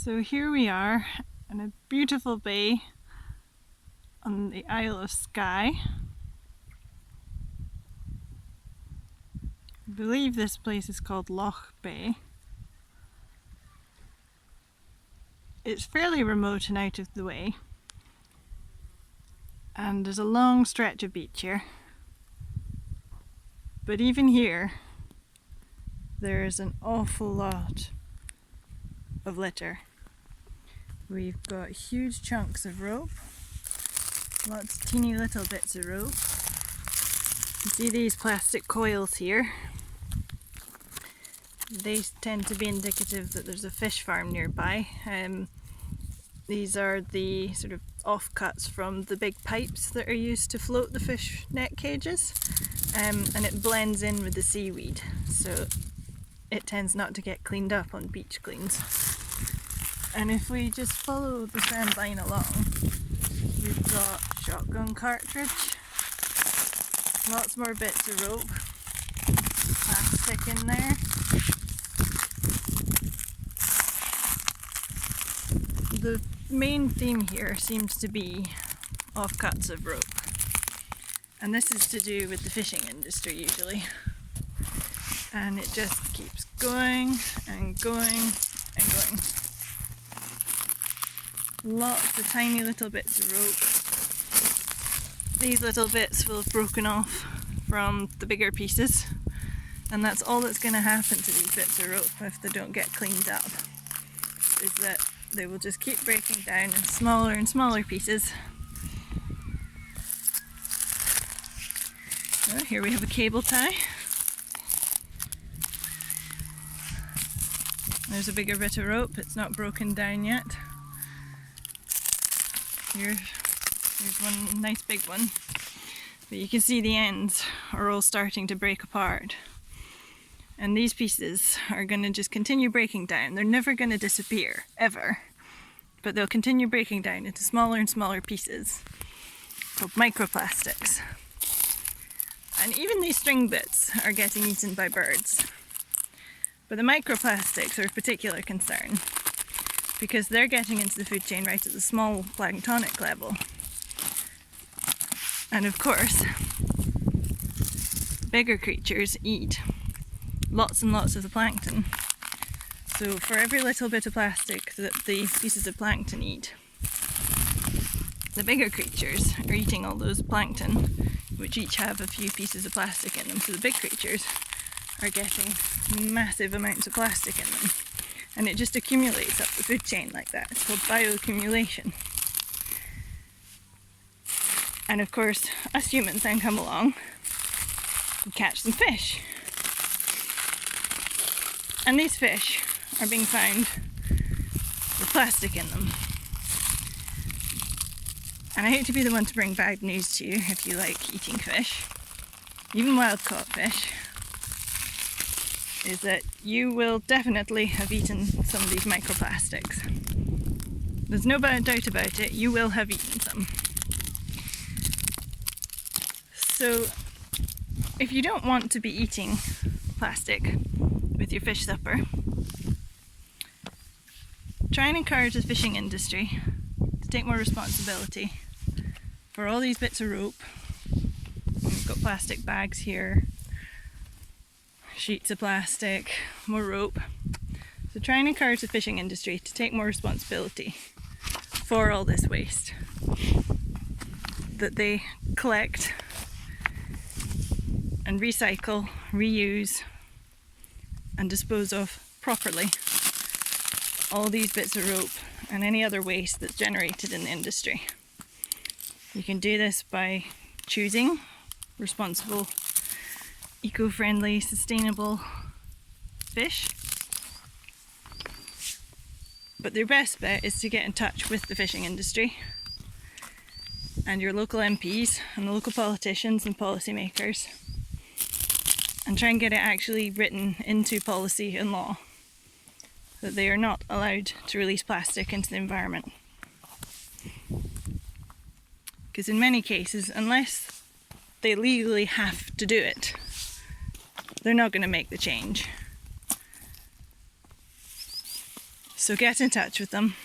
So here we are in a beautiful bay on the Isle of Skye. I believe this place is called Loch Bay. It's fairly remote and out of the way, and there's a long stretch of beach here. But even here, there's an awful lot of litter. We've got huge chunks of rope, lots of teeny little bits of rope. You see these plastic coils here? They tend to be indicative that there's a fish farm nearby. These are the sort of offcuts from the big pipes that are used to float the fish net cages, and it blends in with the seaweed, so it tends not to get cleaned up on beach cleans. And if we just follow the strand line along, we've got shotgun cartridge, lots more bits of rope, plastic in there. The main theme here seems to be offcuts of rope, and this is to do with the fishing industry usually, and it just keeps going and going and going. Lots of tiny little bits of rope. These little bits will have broken off from the bigger pieces, and that's all that's going to happen to these bits of rope if they don't get cleaned up, is that they will just keep breaking down in smaller and smaller pieces. Oh, here we have a cable tie. There's a bigger bit of rope, it's not broken down yet. Here's one nice big one, but you can see the ends are all starting to break apart. And these pieces are going to just continue breaking down. They're never going to disappear, ever. But they'll continue breaking down into smaller and smaller pieces called microplastics. And even these string bits are getting eaten by birds. But the microplastics are of particular concern because they're getting into the food chain right at the small planktonic level. And of course, bigger creatures eat lots and lots of the plankton. So for every little bit of plastic that the pieces of plankton eat, the bigger creatures are eating all those plankton, which each have a few pieces of plastic in them. So the big creatures are getting massive amounts of plastic in them, and it just accumulates up the food chain like that. It's called bioaccumulation. And of course, us humans then come along and catch some fish. And these fish are being found with plastic in them. And I hate to be the one to bring bad news to you if you like eating fish, even wild caught fish, is that you will definitely have eaten some of these microplastics. There's no doubt about it, you will have eaten some. So if you don't want to be eating plastic with your fish supper, try and encourage the fishing industry to take more responsibility for all these bits of rope. We've got plastic bags here, sheets of plastic, more rope. So try and encourage the fishing industry to take more responsibility for all this waste that they collect and recycle, reuse and dispose of properly all these bits of rope and any other waste that's generated in the industry. You can do this by choosing responsible, eco-friendly, sustainable fish. But their best bet is to get in touch with the fishing industry and your local MPs and the local politicians and policymakers, and try and get it actually written into policy and law that they are not allowed to release plastic into the environment. Because in many cases, unless they legally have to do it, they're not going to make the change. So get in touch with them.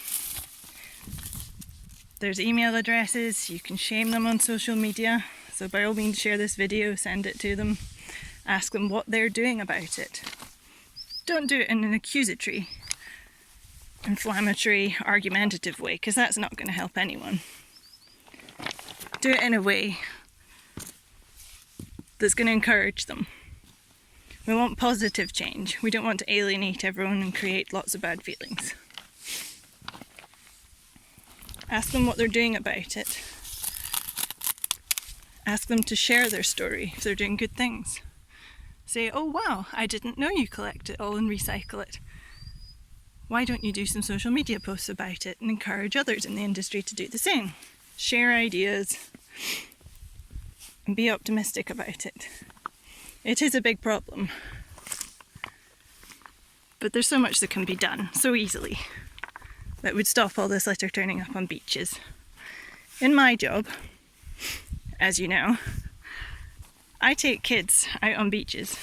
There's email addresses, you can shame them on social media. So by all means share this video, send it to them, ask them what they're doing about it. Don't do it in an accusatory, inflammatory, argumentative way, because that's not going to help anyone. Do it in a way that's going to encourage them. We want positive change. We don't want to alienate everyone and create lots of bad feelings. Ask them what they're doing about it. Ask them to share their story if they're doing good things. Say, oh wow, I didn't know you collect it all and recycle it. Why don't you do some social media posts about it and encourage others in the industry to do the same? Share ideas and be optimistic about it. It is a big problem, but there's so much that can be done so easily that would stop all this litter turning up on beaches. In my job, as you know, I take kids out on beaches,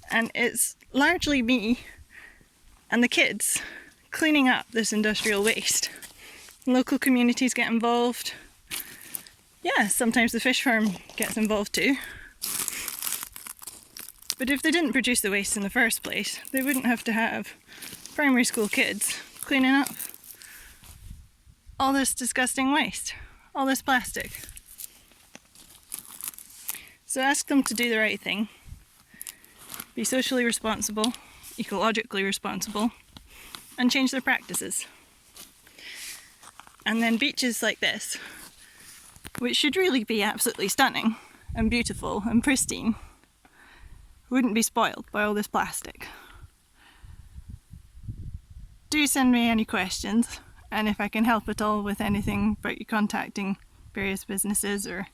and it's largely me and the kids cleaning up this industrial waste. Local communities get involved. Yeah, sometimes the fish farm gets involved too. But if they didn't produce the waste in the first place, they wouldn't have to have primary school kids cleaning up all this disgusting waste, all this plastic. So ask them to do the right thing, be socially responsible, ecologically responsible, and change their practices. And then beaches like this, which should really be absolutely stunning and beautiful and pristine, wouldn't be spoiled by all this plastic. Do send me any questions, and if I can help at all with anything about you contacting various businesses or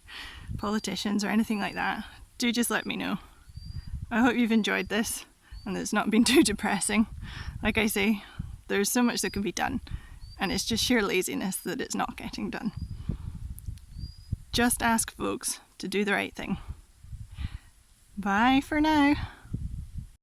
politicians or anything like that, do just let me know. I hope you've enjoyed this and that it's not been too depressing. Like I say, there's so much that can be done, and it's just sheer laziness that it's not getting done. Just ask folks to do the right thing. Bye for now.